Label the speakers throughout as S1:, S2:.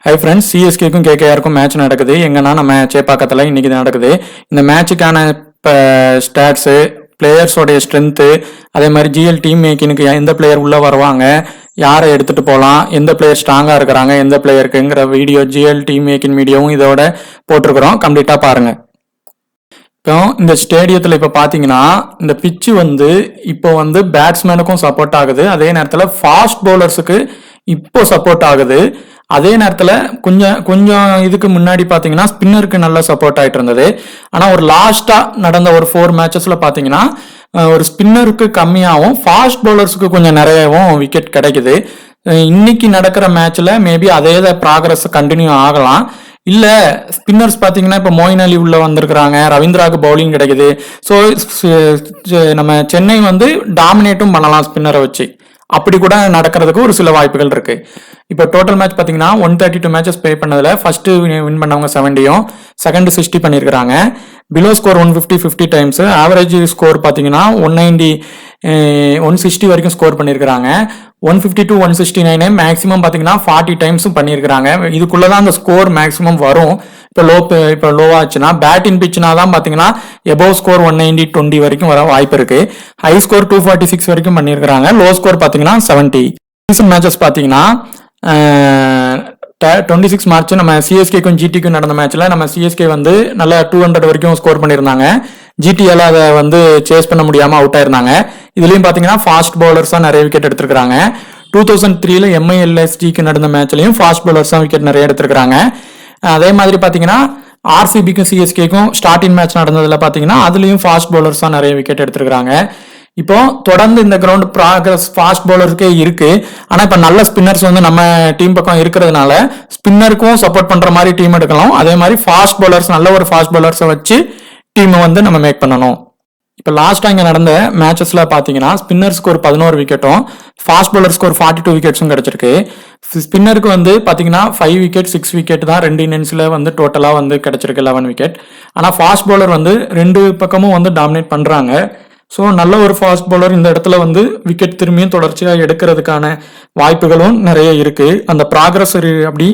S1: Hi friends, சிஎஸ்கேக்கும் கேகேஆருக்கும் match நடக்குது. எங்கன்னா நம்ம சேப்பாக்கத்தில் இன்னைக்கு நடக்குது. இந்த மேட்சுக்கான ஸ்டாட்ஸு, பிளேயர்ஸோடைய ஸ்ட்ரென்த்து, அதே மாதிரி ஜிஎல் டீம் மேக்கினுக்கு எந்த பிளேயர் உள்ளே வருவாங்க, யாரை எடுத்துகிட்டு போகலாம், எந்த பிளேயர் ஸ்ட்ராங்காக இருக்கிறாங்க, எந்த பிளேயருக்குங்கிற வீடியோ ஜிஎல் டீம் மேக்கின் வீடியோவும் இதோட போட்டிருக்கிறோம். கம்ப்ளீட்டாக பாருங்கள். இப்போ இந்த ஸ்டேடியத்தில் இப்போ பார்த்தீங்கன்னா இந்த பிச்சு இப்போ பேட்ஸ்மேனுக்கும் சப்போர்ட் ஆகுது, அதே நேரத்தில் ஃபாஸ்ட் பவுலர்ஸுக்கு இப்போ சப்போர்ட் ஆகுது. அதே நேரத்தில் கொஞ்சம் இதுக்கு முன்னாடி பார்த்தீங்கன்னா ஸ்பின்னருக்கு நல்லா சப்போர்ட் ஆகிட்டு இருந்தது. ஆனால் ஒரு லாஸ்ட்டாக நடந்த ஒரு 4 மேட்சஸில் பார்த்தீங்கன்னா ஒரு ஸ்பின்னருக்கு கம்மியாகவும் ஃபாஸ்ட் பவுலர்ஸுக்கு கொஞ்சம் நிறையவும் விக்கெட் கிடைக்குது. இன்னைக்கு நடக்கிற மேட்ச்சில் மேபி அதே ப்ராக்ரஸ் கண்டினியூ ஆகலாம். இல்லை ஸ்பின்னர்ஸ் பார்த்தீங்கன்னா இப்போ மோயின் அலி உள்ள வந்திருக்கிறாங்க, ரவீந்திராவுக்கு பவுலிங் கிடைக்குது. ஸோ நம்ம சென்னை டாமினேட்டும் பண்ணலாம் ஸ்பின்னரை வச்சு. அப்படி கூட நடக்கிறதுக்கு ஒரு சில வாய்ப்புகள் இருக்கு. இப்போ டோட்டல் மேட்ச் பார்த்தீங்கன்னா 132 மேட்சஸ் ப்ளே பண்ணதில் ஃபர்ஸ்ட் வின் பண்ணவங்க 70யும், செகண்ட் 60 பண்ணியிருக்கிறாங்க. Below score 150 50 times, average score பார்த்தீங்கன்னா 190 160 வரைக்கும் ஸ்கோர் பண்ணியிருக்கிறாங்க. 150 to 169 மேக்ஸிமம் பார்த்தீங்கன்னா 40 டைம்ஸும் பண்ணியிருக்கிறாங்க. இதுக்குள்ளதான் அந்த ஸ்கோர் மேக்ஸிமம் வரும். இப்போ லோவாச்சுன்னா பேட்டிங் பிச்சுனா தான் பார்த்தீங்கன்னா எபோவ் ஸ்கோர் 190 20 வரைக்கும் வர வாய்ப்பு இருக்கு. ஹை ஸ்கோர் 246 வரைக்கும் பண்ணியிருக்கிறாங்க. லோ ஸ்கோர் பார்த்தீங்கன்னா 70. ரீசன்ட் மேட்சஸ் பார்த்தீங்கன்னா 26 மார்ச் நம்ம சிஎஸ்கேக்கும் ஜிடிக்கும் நடந்த மேட்ச்ல நம்ம சிஎஸ்கே நல்லா 200 வரைக்கும் ஸ்கோர் பண்ணியிருந்தாங்க. ஜிடியால அதை சேஸ் பண்ண முடியாம அவுட் ஆயிருந்தாங்க. இதுலயும் பாத்தீங்கன்னா ஃபாஸ்ட் பவுலர்ஸா நிறைய விக்கெட் எடுத்திருக்காங்க. 2003ல எம்ஐஎல்எஸ்டிக்கு நடந்த மேட்ச்லயும் ஃபாஸ்ட் பவுலர்ஸா விக்கெட் நிறைய எடுத்திருக்காங்க. அதே மாதிரி பாத்தீங்கன்னா ஆர்சிபிக்கும் சிஎஸ்கேக்கும் ஸ்டார்டிங் மேட்ச் நடந்ததுல பாத்தீங்கன்னா அதுலயும் ஃபாஸ்ட் பவுலர்ஸா நிறைய விக்கெட் எடுத்திருக்காங்க. இப்போ தொடர்ந்து இந்த கிரவுண்ட் ப்ராக்ரஸ் ஃபாஸ்ட் பவுலருக்கே இருக்கு. ஆனா இப்ப நல்ல ஸ்பின்னர்ஸ் நம்ம டீம் பக்கம் இருக்கிறதுனால ஸ்பின்னருக்கும் சப்போர்ட் பண்ற மாதிரி டீம் எடுக்கலாம். அதே மாதிரி ஃபாஸ்ட் பவுலர்ஸ், நல்ல ஒரு ஃபாஸ்ட் பவுலர்ஸை வச்சு டீம் நம்ம மேக் பண்ணணும். இப்போ லாஸ்டா இங்க நடந்த மேட்சஸ்ல பாத்தீங்கன்னா ஸ்பின்னர்ஸ்க்கு ஒரு 11 விக்கெட்டும், ஃபாஸ்ட் பவுலர்ஸ்க்கு ஒரு 42 விக்கெட்ஸும் கிடைச்சிருக்கு. ஸ்பின்னருக்கு பாத்தீங்கன்னா 5 விக்கெட் 6 விக்கெட் தான் 2 இன்னிங்ஸ்ல டோட்டலா கிடைச்சிருக்கு 11 விக்கெட். ஆனா ஃபாஸ்ட் பவுலர் 2 பக்கமும் டாமினேட் பண்றாங்க. ஸோ நல்ல ஒரு ஃபாஸ்ட் பவுலர் இந்த இடத்துல விக்கெட் திரும்பியும் தொடர்ச்சியாக எடுக்கிறதுக்கான வாய்ப்புகளும் நிறைய இருக்கு. அந்த ப்ராக்ரஸ் அப்படி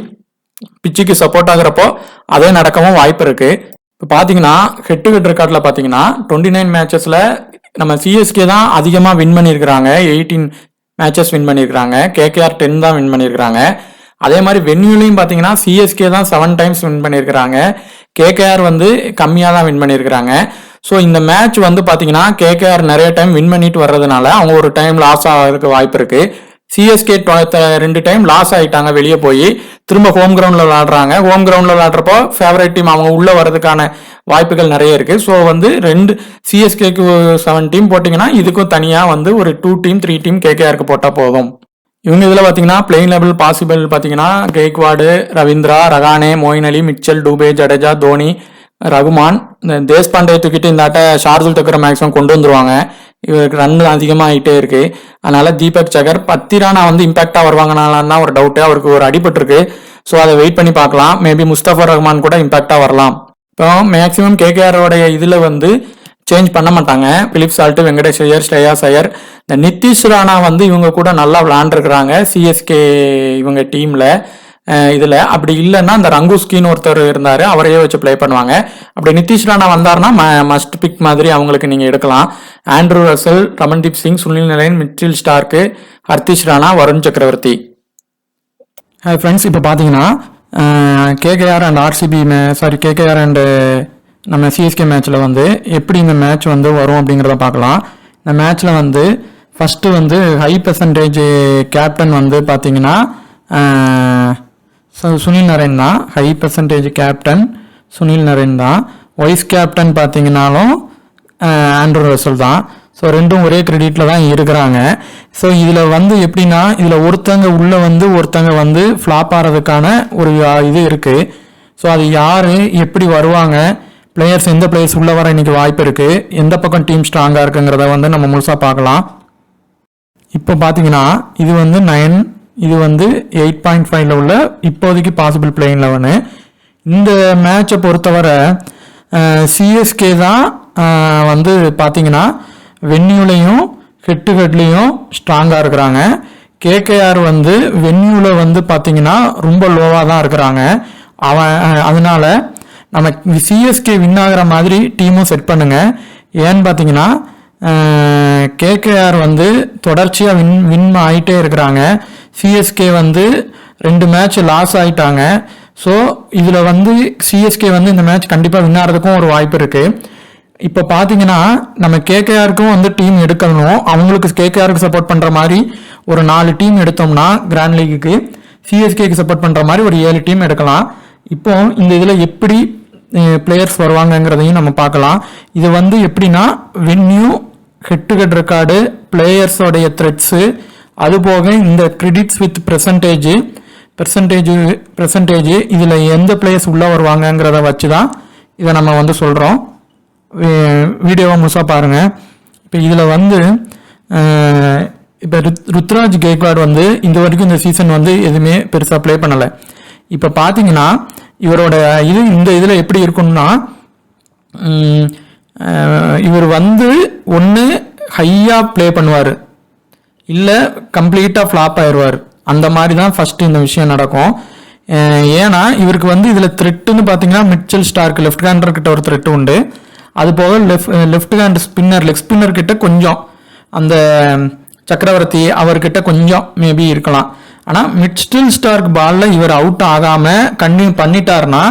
S1: பிச்சுக்கு சப்போர்ட் ஆகுறப்போ அதே நடக்கவும் வாய்ப்பு இருக்கு. இப்போ பார்த்தீங்கன்னா ஹெட் டு ஹெட் ரெக்கார்ட்ல பார்த்தீங்கன்னா 29 மேட்சஸ்ல நம்ம சிஎஸ்கே தான் அதிகமாக வின் பண்ணியிருக்கிறாங்க. 18 மேட்சஸ் வின் பண்ணியிருக்கிறாங்க. கேகேஆர் 10 தான் வின் பண்ணியிருக்கிறாங்க. அதே மாதிரி வென்யூலையும் பார்த்தீங்கன்னா சிஎஸ்கே தான் 7 டைம்ஸ் வின் பண்ணியிருக்கிறாங்க. கேகேஆர் கம்மியாக தான் வின் பண்ணியிருக்கிறாங்க. ஸோ இந்த மேட்ச் பார்த்தீங்கன்னா கேகேஆர் நிறைய டைம் வின் பண்ணிட்டு வர்றதுனால அவங்க ஒரு டைம் லாஸ் ஆகிறதுக்கு வாய்ப்பு இருக்கு. சிஎஸ்கே 2 டைம் லாஸ் ஆகிட்டாங்க வெளியே போய், திரும்ப ஹோம் கிரவுண்டில் விளாடுறாங்க. ஹோம் கிரவுண்டில் விளாடுறப்போ ஃபேவரட் டீம் அவங்க உள்ளே வர்றதுக்கான வாய்ப்புகள் நிறைய இருக்கு. ஸோ 2 சிஎஸ்கேக்கு 7 டீம் போட்டிங்கன்னா இதுக்கும் தனியாக ஒரு 2 டீம் 3 டீம் கேகேஆருக்கு போட்டால் போதும். இவங்க இதில் பார்த்தீங்கன்னா பிளேயிங் லெவல் பாசிபிள் பார்த்தீங்கன்னா கெய்க்வாடு, ரவீந்திரா, ரகானே, மோயின் அலி, மிச்சல், டூபே, ஜடேஜா, தோனி, ரகுமான், இந்த தேஷ்பாண்டே தூக்கிட்டு இந்த ஆட்ட ஷார்துல் தக்கரை மேக்ஸிமம் கொண்டு வந்துருவாங்க. இவருக்கு ரன் அதிகமாக ஆகிட்டே இருக்கு. அதனால தீபக் சகர் 10 ரானா இம்பாக்டா வருவாங்கனாலாம் தான் ஒரு டவுட்டு. அவருக்கு ஒரு அடிபட்டிருக்கு. ஸோ அதை வெயிட் பண்ணி பார்க்கலாம். மேபி முஸ்தபா ரஹ்மான் கூட இம்பாக்டா வரலாம். இப்போ மேக்சிமம் கேகேஆரோடைய இதில் சேஞ்ச் பண்ண மாட்டாங்க. பிலிப் சால்ட், வெங்கடேஷ் ஐயர், ஸ்ரேயாஸ் ஐயர், இந்த நிதிஷ் ராணா இவங்க கூட நல்லா விளாண்டுருக்குறாங்க சிஎஸ்கே இவங்க டீம்ல. இதுல அப்படி இல்லைன்னா இந்த ரங்குஸ்கின்னு ஒருத்தர் இருந்தாரு, அவரையே வச்சு பிளே பண்ணுவாங்க. அப்படி நிதிஷ் ராணா வந்தாருன்னா மஸ்ட் பிக் மாதிரி அவங்களுக்கு நீங்க எடுக்கலாம். Andre Russell, Ramandeep Singh, Sunil Narine, Mitchell Starc, ஹர்திஷ் ராணா, வருண் சக்கரவர்த்தி. ஃப்ரெண்ட்ஸ், இப்போ பார்த்தீங்கன்னா KKR and RCB KKR and நம்ம சிஎஸ்கே மேட்ச்ல எப்படி இந்த மேட்ச் வரும் அப்படிங்கிறத பார்க்கலாம். இந்த மேட்ச்ல ஃபர்ஸ்ட் ஹை பெர்சன்டேஜ் கேப்டன் பார்த்தீங்கன்னா சுனில் நரேன் தான். High percentage captain Sunil Naren தான். வைஸ் கேப்டன் பார்த்தீங்கன்னாலும் ஆண்ட்ரூ ரசல் தான். ஸோ ரெண்டும் ஒரே கிரெடிட்ல தான் இருக்கிறாங்க. ஸோ இதில் எப்படின்னா இதில் ஒருத்தங்க உள்ள ஒருத்தங்க ஃப்ளாப் ஆகிறதுக்கான ஒரு இது இருக்கு. ஸோ அது யாரு எப்படி வருவாங்க, பிளேயர்ஸ் எந்த பிளேயர்ஸ் உள்ள வர இன்னைக்கு வாய்ப்பு இருக்கு, எந்த பக்கம் டீம் ஸ்ட்ராங்காக இருக்குங்கிறத நம்ம முழுசாக பார்க்கலாம். இப்போ பார்த்தீங்கன்னா இது 9, இது 8.5ல உள்ள இப்போதைக்கு பாசிபிள் பிளேயிங் 11. இந்த மேட்சை பொறுத்தவரை சிஎஸ்கே தான் பார்த்தீங்கன்னா வென்யூலையும் ஹெட் டு ஹெட்லையும் ஸ்ட்ராங்காக இருக்கிறாங்க. கேகேஆர் வந்து வென்யூவில் வந்து பார்த்தீங்கன்னா ரொம்ப லோவாக தான் இருக்கிறாங்க. அதனால நம்ம சிஎஸ்கே வின் ஆகிற மாதிரி டீமும் செட் பண்ணுங்க. ஏன்னு பார்த்தீங்கன்னா கேகேஆர் வந்து தொடர்ச்சியாக வின் ஆகிட்டே இருக்கிறாங்க. சிஎஸ்கே வந்து 2 மேட்ச் லாஸ் ஆகிட்டாங்க. ஸோ இதில் வந்து சிஎஸ்கே வந்து இந்த மேட்ச் கண்டிப்பாக வின் ஆகிறதுக்கும் ஒரு வாய்ப்பு இருக்குது. இப்போ பார்த்தீங்கன்னா நம்ம கேகேஆருக்கும் வந்து டீம் எடுக்கணும். அவங்களுக்கு கேகேஆருக்கு சப்போர்ட் பண்ணுற மாதிரி ஒரு 4 டீம் எடுத்தோம்னா கிராண்ட் லீக்குக்கு சிஎஸ்கேக்கு சப்போர்ட் பண்ணுற மாதிரி ஒரு 7 டீம் எடுக்கலாம். இப்போ இந்த இதில் எப்படி பிளேயர்ஸ் வருவாங்கங்கிறதையும் நம்ம பார்க்கலாம். இது வந்து எப்படின்னா venue, head to head record, பிளேயர்ஸோடைய த்ரெட்ஸு, அதுபோக இந்த கிரெடிட்ஸ் வித் பெர்சன்டேஜ் இதில் எந்த பிளேயர்ஸ் உள்ளே வருவாங்கங்கிறத வச்சு தான் இதை நம்ம வந்து சொல்கிறோம். வீடியோவை முழுசாக பாருங்கள். இப்போ இதில் வந்து இப்போ ருத்ராஜ் கெய்க்வாட் வந்து இந்த வரைக்கும் இந்த சீசன் வந்து எதுவுமே பெருசாக ப்ளே பண்ணலை. இப்போ பார்த்தீங்கன்னா இவரோட இந்த இதில் எப்படி இருக்குன்னா இவர் வந்து ஒன்று ஹையாக ப்ளே பண்ணுவார், இல்லை கம்ப்ளீட்டாக ஃப்ளாப் ஆயிடுவார். அந்த மாதிரி தான் ஃபஸ்ட்டு இந்த விஷயம் நடக்கும். ஏன்னா இவருக்கு வந்து இதில் த்ரெட்டுன்னு பார்த்தீங்கன்னா மிச்சல் ஸ்டார்க் லெஃப்ட் ஹேண்டர் கிட்ட ஒரு த்ரெட்டு உண்டு. அது போக லெஃப்ட் ஹேண்ட் லெக் ஸ்பின்னர் கிட்ட கொஞ்சம் அந்த சக்கரவர்த்தி அவர்கிட்ட கொஞ்சம் மேபி இருக்கலாம். ஆனால் மிட்ஸ்டில் ஸ்டார்க் பாலில் இவர் அவுட் ஆகாமல் கண்டினியூ பண்ணிட்டாருன்னா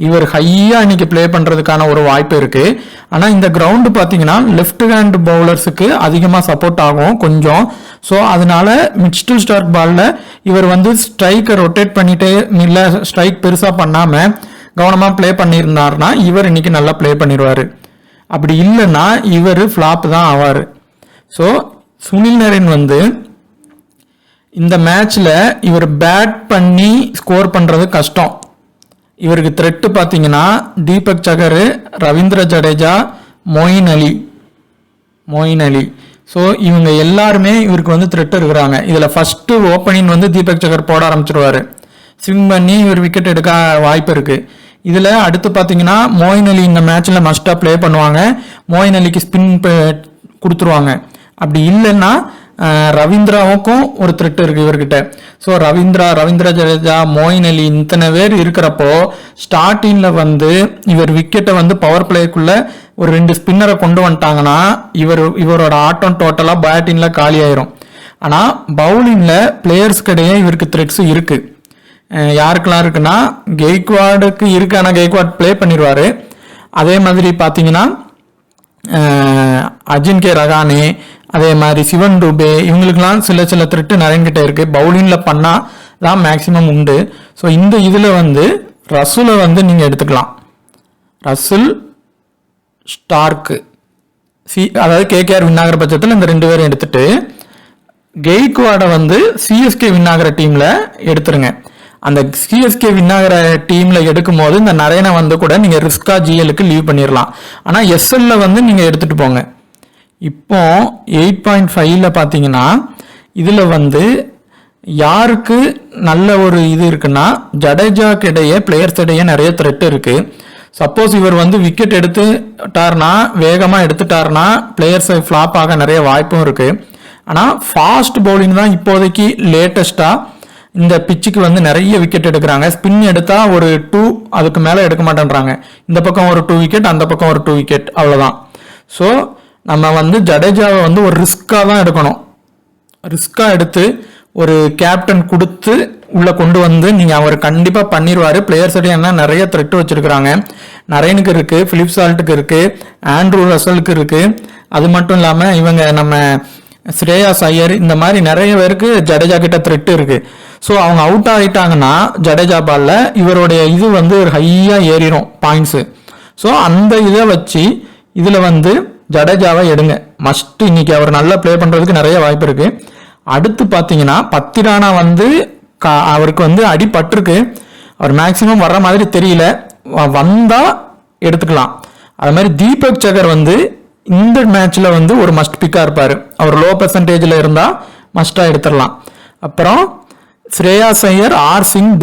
S1: இவர் ஹையாக இன்னைக்கு ப்ளே பண்ணுறதுக்கான ஒரு வாய்ப்பு இருக்குது. ஆனால் இந்த கிரவுண்டு பார்த்தீங்கன்னா லெஃப்ட் ஹேண்ட் பவுலர்ஸுக்கு அதிகமாக சப்போர்ட் ஆகும் கொஞ்சம். ஸோ அதனால மிட்ஸ்டில் ஸ்டார்க் பாலில் இவர் வந்து ஸ்ட்ரைக்கை ரொட்டேட் பண்ணிட்டு இல்லை ஸ்ட்ரைக் பெருசாக பண்ணாமல் கவனமாக ப்ளே பண்ணியிருந்தாருன்னா இவர் இன்னைக்கு நல்லா ப்ளே பண்ணிடுவார். அப்படி இல்லைன்னா இவர் ஃப்ளாப் தான் ஆவார். ஸோ சுனில் நரேன் வந்து இந்த மேட்ச்ல இவர் பேட் பண்ணி ஸ்கோர் பண்றது கஷ்டம். இவருக்கு த்ரெட்டு பார்த்தீங்கன்னா தீபக் சகர், ரவீந்திர ஜடேஜா, மொயின் அலி. ஸோ இவங்க எல்லாருமே இவருக்கு வந்து த்ரெட் இருக்கிறாங்க. இதில் ஃபர்ஸ்ட் ஓப்பனிங் வந்து தீபக் சகர் போட ஆரம்பிச்சிருவாரு. ஸ்விங் பண்ணி இவர் விக்கெட் எடுக்க வாய்ப்பு இருக்கு. இதில் அடுத்து பார்த்தீங்கன்னா மொயின் அலி இந்த மேட்ச்சில் மஸ்டாக ப்ளே பண்ணுவாங்க. மொயின் அலிக்கு ஸ்பின் கொடுத்துருவாங்க. அப்படி இல்லைன்னா ரவீந்திராவுக்கும் ஒரு த்ரெட் இருக்கு இவர்கிட்ட. ஸோ ரவீந்திர ஜடேஜா, மொயின் அலி இத்தனை பேர் இருக்கிறப்போ ஸ்டார்டிங்ல வந்து இவர் விக்கெட்டை வந்து பவர் பிளேக்குள்ள ஒரு 2 ஸ்பின்னரை கொண்டு வந்துட்டாங்கன்னா இவரோட ஆட்டம் டோட்டலா பேட்டிங்ல காலி ஆயிரும். ஆனா பவுலிங்ல பிளேயர்ஸ் கிடையே இவருக்கு த்ரெட்ஸ் இருக்கு. யாருக்கெல்லாம் இருக்குன்னா கெய்க்வாடுக்கு இருக்கு. ஆனால் கெய்க்வாட் பிளே பண்ணிடுவாரு. அதே மாதிரி பார்த்தீங்கன்னா அஜின்கே ரகானே, அதே மாதிரி சிவன் டூபே, இவங்களுக்கெல்லாம் சில த்ரெட்டு நரேன்கிட்ட இருக்கு. பவுலிங்கில் பண்ணால் தான் மேக்சிமம் உண்டு. ஸோ இந்த இதில் வந்து ரசூலை வந்து நீங்கள் எடுத்துக்கலாம். ரசூல், ஸ்டார்க்கு, அதாவது கேகேஆர் வின் ஆகிற பட்சத்தில் இந்த 2 பேரும் எடுத்துட்டு கெய்க்வாடை வந்து சிஎஸ்கே வின் ஆகிற டீமில் எடுத்துருங்க. அந்த சிஎஸ்கே வின் ஆகிற டீம்ல எடுக்கும் போது இந்த நரேனை வந்து கூட நீங்க ரிஸ்கா ஜிஎலுக்கு லீவ் பண்ணிடலாம். ஆனா எஸ்எல்ல வந்து நீங்க எடுத்துட்டு போங்க. இப்போ 8.5ல பாத்தீங்கன்னா இதுல வந்து யாருக்கு நல்ல ஒரு இது இருக்குன்னா ஜடேஜாக்கு இடையே பிளேயர்ஸ் இடையே நிறைய த்ரெட் இருக்கு. சப்போஸ் இவர் வந்து விக்கெட் எடுத்துட்டார்னா, வேகமா எடுத்துட்டார்னா பிளேயர்ஸ் ஃபிளாப் ஆக நிறைய வாய்ப்பும் இருக்கு. ஆனா ஃபாஸ்ட் பவுலிங் தான் இப்போதைக்கு லேட்டஸ்டா இந்த பிச்சுக்கு வந்து நிறைய விக்கெட் எடுக்கிறாங்க. ஸ்பின் எடுத்தா ஒரு 2 அதுக்கு மேல எடுக்க மாட்டேன்றாங்க. இந்த பக்கம் ஒரு 2 விக்கெட், அந்த பக்கம் ஒரு 2 விக்கெட், அவ்வளவுதான். ஸோ நம்ம வந்து ஜடேஜாவை வந்து ஒரு ரிஸ்கா தான் எடுக்கணும். ரிஸ்கா எடுத்து ஒரு கேப்டன் கொடுத்து உள்ள கொண்டு வந்து நீங்க அவர் கண்டிப்பா பண்ணிடுவாரு. பிளேயர்ஸ் என்ன நிறைய த்ரெட் வச்சிருக்காங்க. நரேனுக்கு இருக்கு, பிலிப் சால்ட்டுக்கு இருக்கு, ஆண்ட்ரூ ரசலுக்கு இருக்கு. அது மட்டும் இல்லாம இவங்க நம்ம ஸ்ரேயாஸ் ஐயர், இந்த மாதிரி நிறைய பேருக்கு ஜடேஜா கிட்ட த்ரெட் இருக்கு. ஸோ அவங்க அவுட் ஆகிட்டாங்கன்னா ஜடேஜா பால்ல இவருடைய இது வந்து ஹையா ஏறிடும் பாயிண்ட்ஸ். ஸோ அந்த இதை வச்சு இதுல வந்து ஜடேஜாவை எடுங்க மஸ்ட். இன்னைக்கு அவர் நல்லா பிளே பண்றதுக்கு நிறைய வாய்ப்பு இருக்கு. அடுத்து பாத்தீங்கன்னா பத்திரானா வந்து அவருக்கு வந்து அடிபட்டிருக்கு. அவர் மேக்சிமம் வர்ற மாதிரி தெரியல, வந்தா எடுத்துக்கலாம். அது மாதிரி தீபக் சகர் வந்து இந்த மேட்ச்ல வந்து ஒரு மஸ்ட் பிக்கா இருப்பாரு. அவர் லோ பெர்சன்டேஜ்ல இருந்தா மஸ்டா எடுத்துடலாம். அப்புறம் ஸ்ரேயாஸ் ஐயர், ஆர் சிங்,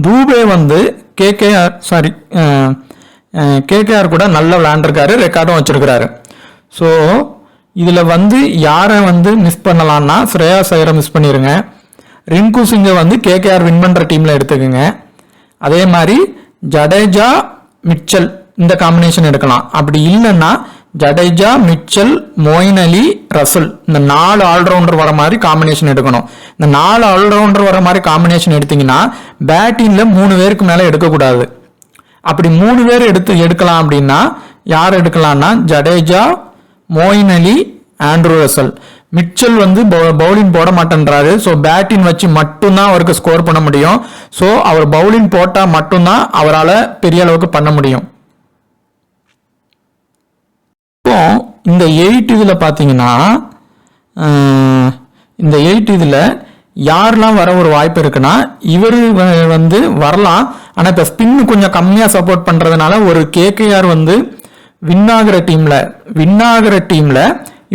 S1: தூபே வந்து கேகேஆர் கூட நல்ல விளையாண்டுருக்காரு, ரெக்கார்டும் வச்சிருக்கிறாரு. ஸோ இதுல வந்து யாரை வந்து மிஸ் பண்ணலாம்னா ஸ்ரேயாஸ் ஐயரை மிஸ் பண்ணிருங்க. ரிங்கு சிங்கை வந்து கேகேஆர் வின் பண்ற டீம்ல எடுத்துக்கோங்க. அதே மாதிரி ஜடேஜா மிச்சல் இந்த காம்பினேஷன் எடுக்கலாம். அப்படி இல்லைன்னா ஜடேஜா மிச்சல் மொயின் அலி ரசல் இந்த 4 ஆல்ரவுண்டர் வர மாதிரி காம்பினேஷன் எடுக்கணும். இந்த 4 ஆல்ரவுண்டர் வர மாதிரி காம்பினேஷன் எடுத்தீங்கன்னா பேட்டிங்ல 3 பேருக்கு மேல எடுக்கக்கூடாது. அப்படி 3 பேர் எடுக்கலாம் அப்படின்னா யார் எடுக்கலாம்னா ஜடேஜா, மொயின் அலி, ஆண்ட்ரூ ரசல். மிச்சல் வந்து பவுலிங் போட மாட்டேன்றாரு. ஸோ பேட்டிங் வச்சு மட்டும்தான் அவருக்கு ஸ்கோர் பண்ண முடியும். ஸோ அவர் பவுலிங் போட்டா மட்டும்தான் அவரால் பெரிய அளவுக்கு பண்ண முடியும். இப்போ இந்த 8 இதுல பாத்தீங்கன்னா இந்த 8 இதுல யாரெல்லாம் வர ஒரு வாய்ப்பு இருக்குன்னா இவர் வந்து வரலாம். ஆனா இப்ப ஸ்பின் கொஞ்சம் கம்மியா சப்போர்ட் பண்றதுனால ஒரு கேகேஆர் வந்து வின் ஆகிற டீம்ல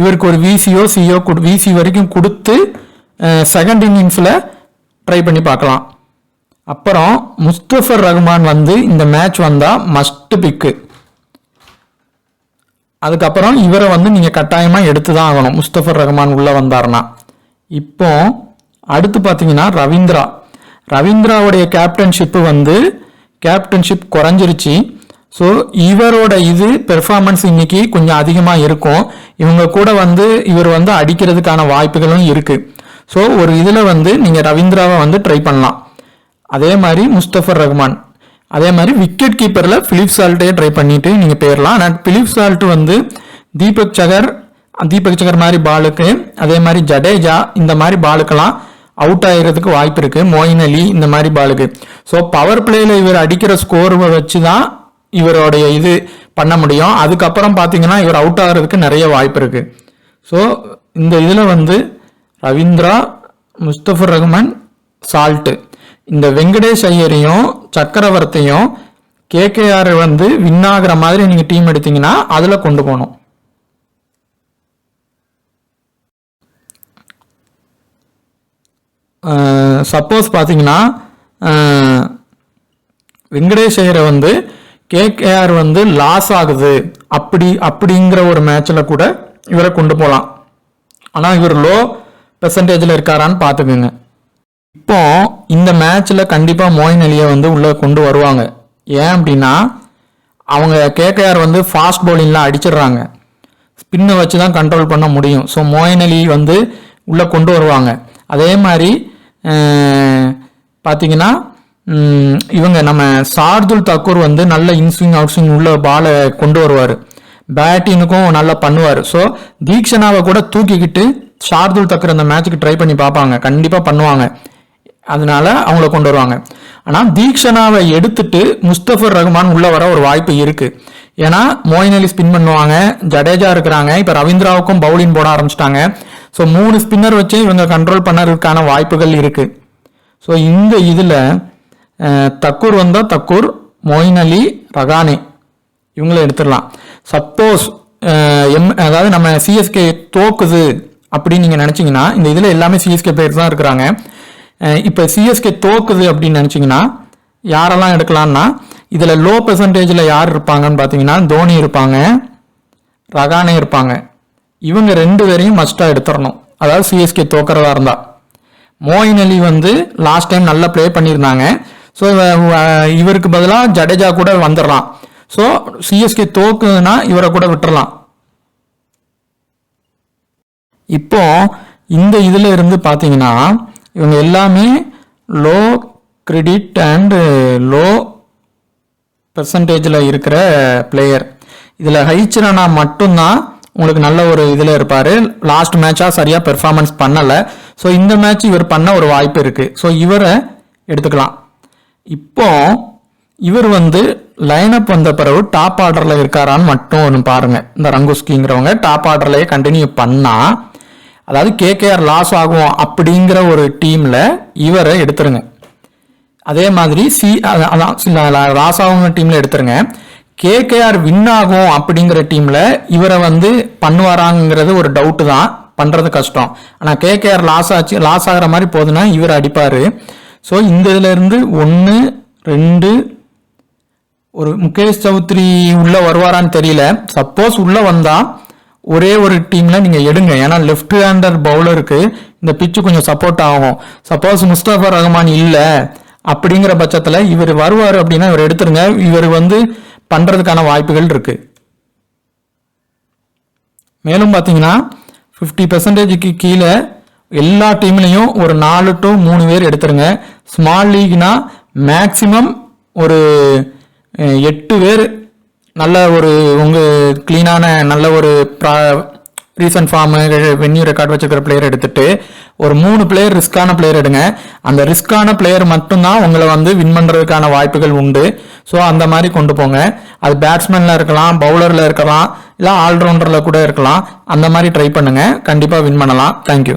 S1: இவருக்கு ஒரு விசிஓ சிஓ விசி வரைக்கும் கொடுத்து செகண்ட் இன்னிங்ஸ்ல ட்ரை பண்ணி பார்க்கலாம். அப்புறம் முஸ்தபர் ரஹ்மான் வந்து இந்த மேட்ச் வந்தா மஸ்ட் பிக்கு. அதுக்கப்புறம் இவரை வந்து நீங்க கட்டாயமா எடுத்துதான் ஆகணும் முஸ்தபர் ரஹ்மான் உள்ள வந்தாருன்னா. இப்போ அடுத்து பாத்தீங்கன்னா ரவீந்திராவுடைய கேப்டன்ஷிப் குறைஞ்சிருச்சு. ஸோ இவரோட பெர்ஃபார்மன்ஸ் இன்னைக்கு கொஞ்சம் அதிகமாக இருக்கும். இவங்க கூட வந்து இவர் வந்து அடிக்கிறதுக்கான வாய்ப்புகளும் இருக்கு. ஸோ ஒரு இதில் வந்து நீங்கள் ரவீந்திராவை வந்து ட்ரை பண்ணலாம். அதே மாதிரி முஸ்தபர் ரஹ்மான், அதே மாதிரி விக்கெட் கீப்பரில் பிலிப் சால்ட்டே ட்ரை பண்ணிட்டு நீங்கள் போயிடலாம். ஆனால் பிலிப் சால்ட் வந்து தீபக் சகர் மாதிரி பாலுக்கு, அதே மாதிரி ஜடேஜா இந்த மாதிரி பாலுக்கெல்லாம் அவுட் ஆகிறதுக்கு வாய்ப்பு இருக்கு. மொயின் அலி இந்த மாதிரி பாலுக்கு. ஸோ பவர் பிளேல இவர் அடிக்கிற ஸ்கோர் வச்சு தான் இவருடைய பண்ண முடியும். அதுக்கப்புறம் பார்த்தீங்கன்னா இவர் அவுட் ஆகிறதுக்கு நிறைய வாய்ப்பு இருக்கு. ஸோ இந்த இதில் வந்து ரவீந்திரா, முஸ்தபர் ரஹ்மான், சால்ட், இந்த வெங்கடேஷ் ஐயரையும் சக்கரவர்த்தியும் கேகேஆர் வந்து வின் ஆகிற மாதிரி நீங்க டீம் எடுத்தீங்கன்னா அதுல கொண்டு போகணும். சப்போஸ் பார்த்தீங்கன்னா வெங்கடேஷ் ஐயரை வந்து கேகேஆர் வந்து லாஸ் ஆகுது அப்படிங்கிற ஒரு மேட்ச்ல கூட இவரை கொண்டு போகலாம். ஆனால் இவர் லோ பெர்சன்டேஜில் இருக்காரான்னு பார்த்துக்குங்க. இப்போ இந்த மேட்ச்ல கண்டிப்பா மொயின் அலியை வந்து உள்ள கொண்டு வருவாங்க. ஏன் அப்படின்னா அவங்க கேகேஆர் வந்து ஃபாஸ்ட் பவுலிங்லாம் அடிச்சிடுறாங்க. ஸ்பின்னை வச்சு தான் கண்ட்ரோல் பண்ண முடியும். ஸோ மொயின் அலி வந்து உள்ள கொண்டு வருவாங்க. அதே மாதிரி பார்த்தீங்கன்னா இவங்க நம்ம ஷார்துல் தக்கூர் வந்து நல்ல இன்ஸ்விங் அவுட் ஸ்விங் உள்ள பாலை கொண்டு வருவார். பேட்டிங்கும் நல்லா பண்ணுவார். ஸோ தீக்ஷனாவை கூட தூக்கிக்கிட்டு ஷார்துல் தக்கூர் அந்த மேட்சுக்கு ட்ரை பண்ணி பார்ப்பாங்க. கண்டிப்பாக பண்ணுவாங்க. அதனால அவங்கள கொண்டு வருவாங்க. ஆனால் தீக்ஷனாவை எடுத்துட்டு முஸ்தபர் ரஹ்மான் உள்ள வர ஒரு வாய்ப்பு இருக்கு. ஏன்னா மொயின் அலி ஸ்பின் பண்ணுவாங்க, ஜடேஜா இருக்கிறாங்க, இப்போ ரவீந்திராவுக்கும் பவுலிங் போட ஆரம்பிச்சிட்டாங்க. ஸோ 3 ஸ்பின்னர் வச்சு இவங்க கண்ட்ரோல் பண்ணறதுக்கான வாய்ப்புகள் இருக்கு. ஸோ இந்த இதில் தக்கூர் வந்தால் தக்கூர், மொயின் அலி, ரகானே இவங்கள எடுத்துடலாம். சப்போஸ் அதாவது நம்ம சிஎஸ்கே தோக்குது அப்படின்னு நீங்கள் நினச்சிங்கன்னா, இந்த இதில் எல்லாமே சிஎஸ்கே பிளேயர்ஸ் தான் இருக்கிறாங்க. இப்போ சிஎஸ்கே தோக்குது அப்படின்னு நினச்சிங்கன்னா யாரெல்லாம் எடுக்கலாம்னா, இதில் லோ பெர்சன்டேஜில் யார் இருப்பாங்கன்னு பார்த்தீங்கன்னா தோனி இருப்பாங்க, ரகானே இருப்பாங்க. இவங்க 2 பேரையும் மஸ்டாக எடுத்துடணும். அதாவது சிஎஸ்கே தோக்கிறதா இருந்தா. மொயின் அலி வந்து லாஸ்ட் டைம் நல்லா ப்ளே பண்ணியிருந்தாங்க. ஸோ இவருக்கு பதிலாக ஜடேஜா கூட வந்துடலாம். ஸோ சிஎஸ்கே தோக்குதுன்னா இவரை கூட விட்டுறலாம். இப்போ இந்த இதில் இருந்து பார்த்தீங்கன்னா இவங்க எல்லாமே லோ கிரெடிட் அண்ட் லோ பெர்சன்டேஜில் இருக்கிற பிளேயர். இதில் ஹைச்சரனா மட்டும்தான் உங்களுக்கு நல்ல ஒரு இதில் இருப்பார். லாஸ்ட் மேட்சாக சரியாக பெர்ஃபார்மன்ஸ் பண்ணலை. ஸோ இந்த மேட்ச் இவர் பண்ண ஒரு வாய்ப்பு இருக்குது. ஸோ இவரை எடுத்துக்கலாம். இப்போ இவர் வந்து லைனப் வந்த பிறகு டாப் ஆர்டரில் இருக்காரான்னு மட்டும் ஒன்று பாருங்கள். இந்த ரங்குஸ்கிங்கிறவங்க டாப் ஆர்டர்லேயே கண்டினியூ பண்ணால், அதாவது கேகேஆர் லாஸ் ஆகும் அப்படிங்கிற ஒரு டீமில் இவரை எடுத்துருங்க. அதே மாதிரி லாஸ் ஆகும் டீமில் எடுத்துருங்க. கேகேஆர் வின் ஆகும் அப்படிங்கிற டீமில் இவரை வந்து பண்ணுவாராங்கிறது ஒரு டவுட்டு தான், பண்ணுறது கஷ்டம். ஆனால் கேகேஆர் லாஸ் ஆகிற மாதிரி போகுதுன்னா இவர் அடிப்பார். ஸோ இந்த இதில் இருந்து 1 2 ஒரு முகேஷ் சௌத்ரி உள்ள வருவாரான்னு தெரியல. சப்போஸ் உள்ள வந்தால் ஒரே ஒரு டீம்ல நீங்க எடுங்க. ஏன்னா லெஃப்ட் ஹேண்டர் பவுலருக்கு இந்த பிச்சு கொஞ்சம் சப்போர்ட் ஆகும். சப்போஸ் முஸ்தபா ரஹ்மான் இல்ல அப்படிங்கிற பட்சத்துல இவர் வருவாரு அப்படின்னா இவர் எடுத்துருங்க. இவர் வந்து பண்றதுக்கான வாய்ப்புகள் இருக்கு. மேலும் பாத்தீங்கன்னா 50%க்கு கீழே எல்லா டீம்லையும் ஒரு 4 to 3 பேர் எடுத்துருங்க. ஸ்மால் லீக்னா மேக்சிமம் ஒரு 8 பேர் நல்ல ஒரு உங்க கிளீனான நல்ல ஒரு ரீசன்ட் ஃபார்ம் வென்யூ ரெக்கார்ட் வச்சிருக்கிற பிளேயர் எடுத்துட்டு ஒரு 3 பிளேயர் ரிஸ்கான பிளேயர் எடுங்க. அந்த ரிஸ்கான பிளேயர் மட்டும்தான் உங்களை வந்து வின் பண்றதுக்கான வாய்ப்புகள் உண்டு. ஸோ அந்த மாதிரி கொண்டு போங்க. அது பேட்ஸ்மேன்ல இருக்கலாம், பவுலர்ல இருக்கலாம், இல்லை ஆல்ரவுண்டர்ல கூட இருக்கலாம். அந்த மாதிரி ட்ரை பண்ணுங்க, கண்டிப்பா வின் பண்ணலாம். தேங்க்யூ.